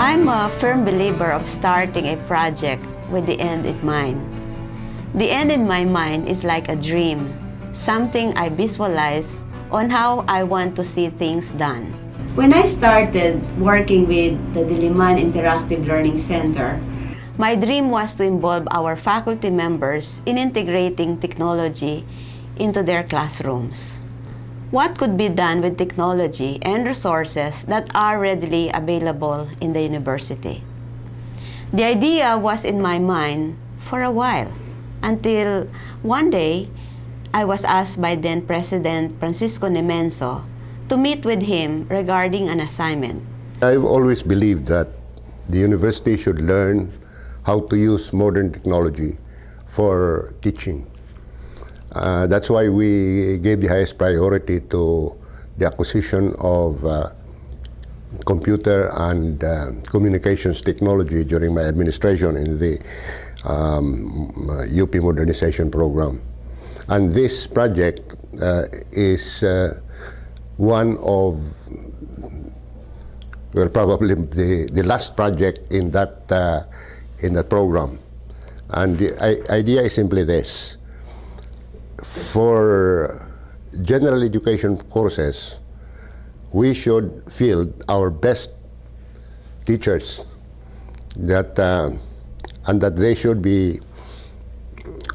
I'm a firm believer of starting a project with the end in mind. The end in my mind is like a dream, something I visualize on how I want to see things done. When I started working with the Diliman Interactive Learning Center, my dream was to involve our faculty members in integrating technology into their classrooms. What could be done with technology and resources that are readily available in the university? The idea was in my mind for a while, until one day I was asked by then President Francisco Nemenzo to meet with him regarding an assignment. I've always believed that the university should learn how to use modern technology for teaching. That's why we gave the highest priority to the acquisition of computer and communications technology during my administration in the UP modernization program. And this project is one of, well, probably the last project in that program. And the idea is simply this. For general education courses, we should field our best teachers and that they should be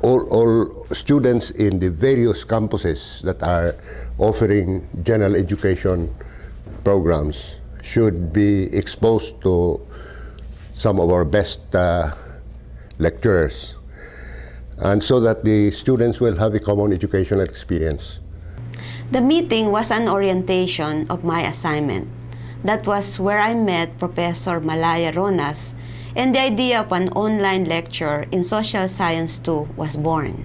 all students in the various campuses that are offering general education programs should be exposed to some of our best lecturers, and so that the students will have a common educational experience. The meeting was an orientation of my assignment. That was where I met Professor Malaya Ronas, and the idea of an online lecture in Social Science 2 was born.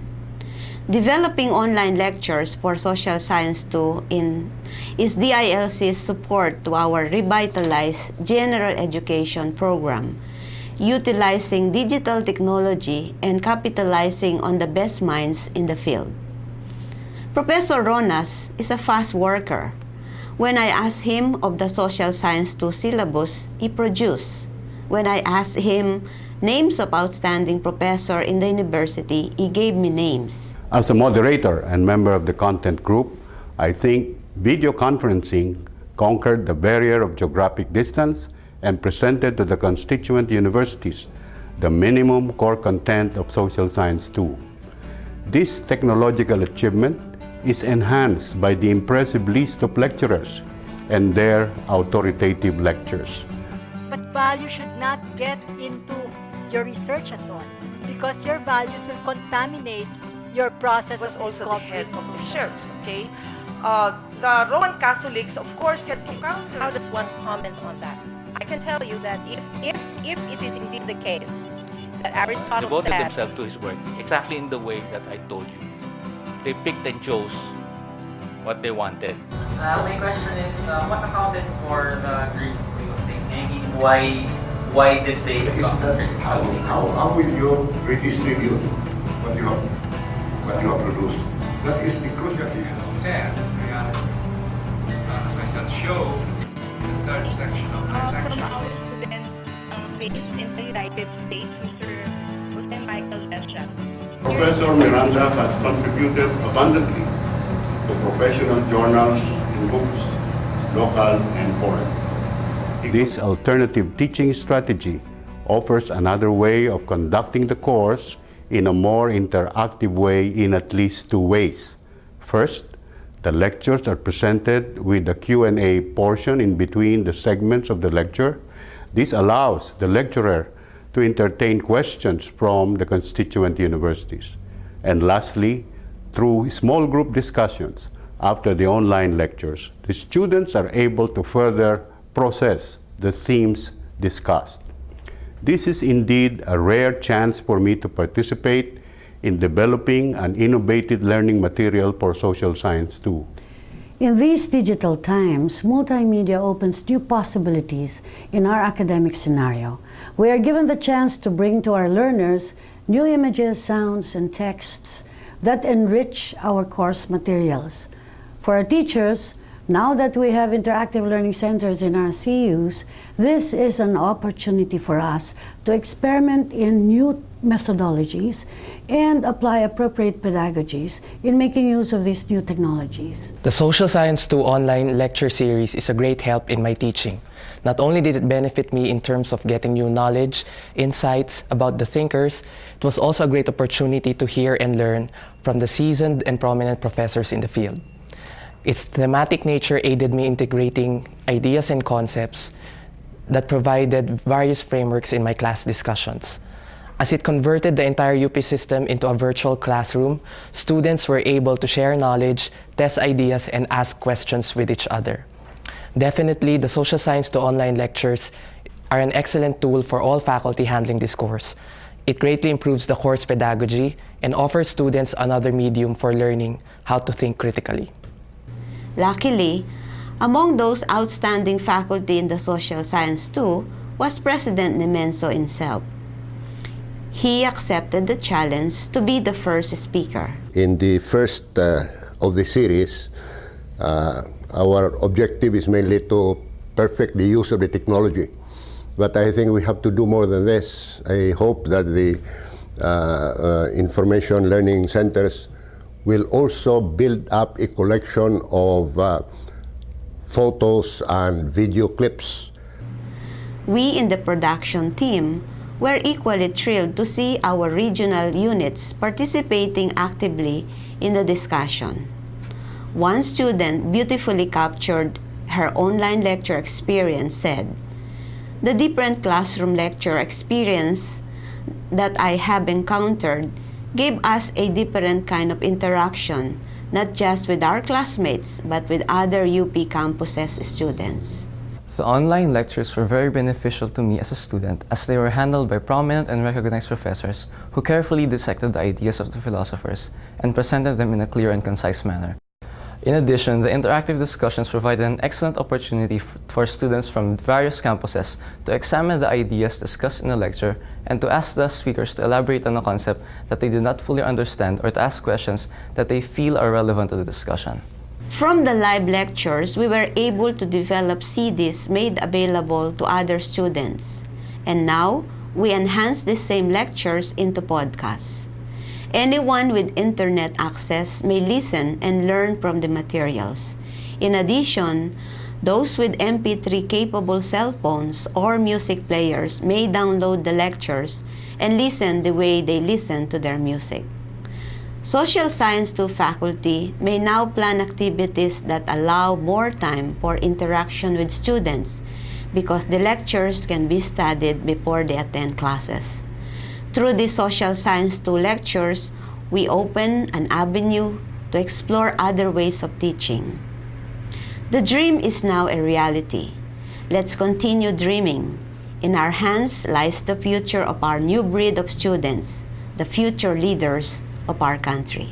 Developing online lectures for Social Science 2 is DILC's support to our revitalized general education program, utilizing digital technology and capitalizing on the best minds in the field. Professor Ronas is a fast worker. When I asked him of the Social Science 2 syllabus, he produced. When I asked him names of outstanding professors in the university, he gave me names. As a moderator and member of the content group, I think video conferencing conquered the barrier of geographic distance and presented to the constituent universities the minimum core content of Social Science 2. This technological achievement is enhanced by the impressive list of lecturers and their authoritative lectures. But value should not get into your research at all, because your values will contaminate your process was of also the discovery. head of the church, okay? The Roman Catholics, of course, had to counter. How does one comment on that? I can tell you that if it is indeed the case that Aristotle devoted said themselves to his work exactly in the way that I told you. They picked and chose what they wanted. My question is, what accounted for the Greek way of thinking? I mean, why did they become Greek? How will you redistribute what you have produced? That is the crucial issue. Fair reality. As I said, show the third section of my section. From our student based in the United States, Mr. Michael Esha. Professor Miranda has contributed abundantly to professional journals and books, local and foreign. This alternative teaching strategy offers another way of conducting the course in a more interactive way in at least two ways. First, the lectures are presented with a Q&A portion in between the segments of the lecture. This allows the lecturer to entertain questions from the constituent universities. And lastly, through small group discussions after the online lectures, the students are able to further process the themes discussed. This is indeed a rare chance for me to participate in developing an innovative learning material for Social Science 2. In these digital times, multimedia opens new possibilities in our academic scenario. We are given the chance to bring to our learners new images, sounds, and texts that enrich our course materials. For our teachers, Now that we have interactive learning centers in our CUs, this is an opportunity for us to experiment in new methodologies and apply appropriate pedagogies in making use of these new technologies. The Social Science 2 online lecture series is a great help in my teaching. Not only did it benefit me in terms of getting new knowledge, insights about the thinkers, it was also a great opportunity to hear and learn from the seasoned and prominent professors in the field. Its thematic nature aided me integrating ideas and concepts that provided various frameworks in my class discussions. As it converted the entire UP system into a virtual classroom, students were able to share knowledge, test ideas, and ask questions with each other. Definitely, the Social Science 2 online lectures are an excellent tool for all faculty handling this course. It greatly improves the course pedagogy and offers students another medium for learning how to think critically. Luckily, among those outstanding faculty in the Social Science 2 was President Nemenso himself. He accepted the challenge to be the first speaker. In the first of the series, our objective is mainly to perfect the use of the technology. But I think we have to do more than this. I hope that the information learning centers will also build up a collection of photos and video clips. We in the production team were equally thrilled to see our regional units participating actively in the discussion. One student beautifully captured her online lecture experience said, "The different classroom lecture experience that I have encountered gave us a different kind of interaction, not just with our classmates, but with other UP campuses students." The online lectures were very beneficial to me as a student, as they were handled by prominent and recognized professors who carefully dissected the ideas of the philosophers and presented them in a clear and concise manner. In addition, the interactive discussions provided an excellent opportunity for students from various campuses to examine the ideas discussed in the lecture and to ask the speakers to elaborate on a concept that they did not fully understand or to ask questions that they feel are relevant to the discussion. From the live lectures, we were able to develop CDs made available to other students. And now, we enhance these same lectures into podcasts. Anyone with internet access may listen and learn from the materials. In addition, those with MP3-capable cell phones or music players may download the lectures and listen the way they listen to their music. Social Science 2 faculty may now plan activities that allow more time for interaction with students because the lectures can be studied before they attend classes. Through the Social Science 2 lectures, we open an avenue to explore other ways of teaching. The dream is now a reality. Let's continue dreaming. In our hands lies the future of our new breed of students, the future leaders of our country.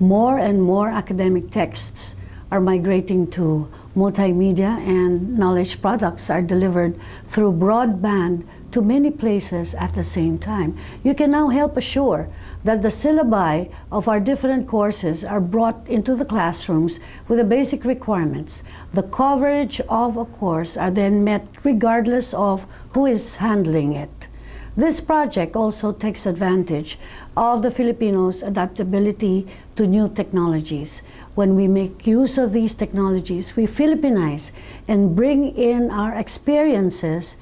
More and more academic texts are migrating to multimedia, and knowledge products are delivered through broadband to many places at the same time. You can now help assure that the syllabi of our different courses are brought into the classrooms with the basic requirements. The coverage of a course are then met regardless of who is handling it. This project also takes advantage of the Filipinos' adaptability to new technologies. When we make use of these technologies, we Filipinize and bring in our experiences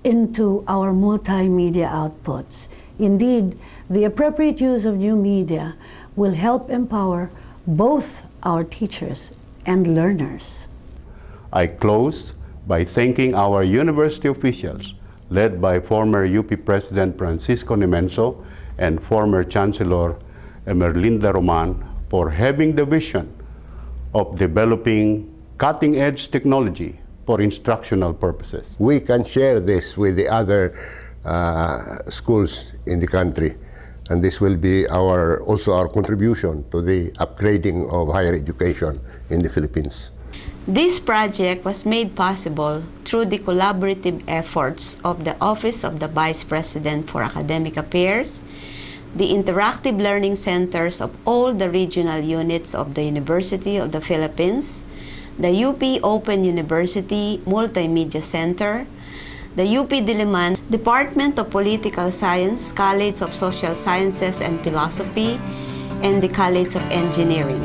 into our multimedia outputs. Indeed, the appropriate use of new media will help empower both our teachers and learners. I close by thanking our university officials, led by former UP President Francisco Nemenso and former Chancellor Emerlinda Roman, for having the vision of developing cutting-edge technology for instructional purposes. We can share this with the other schools in the country, and this will be also our contribution to the upgrading of higher education in the Philippines. This project was made possible through the collaborative efforts of the Office of the Vice President for Academic Affairs, the interactive learning centers of all the regional units of the University of the Philippines, the UP Open University Multimedia Center, the UP Diliman Department of Political Science, College of Social Sciences and Philosophy, and the College of Engineering.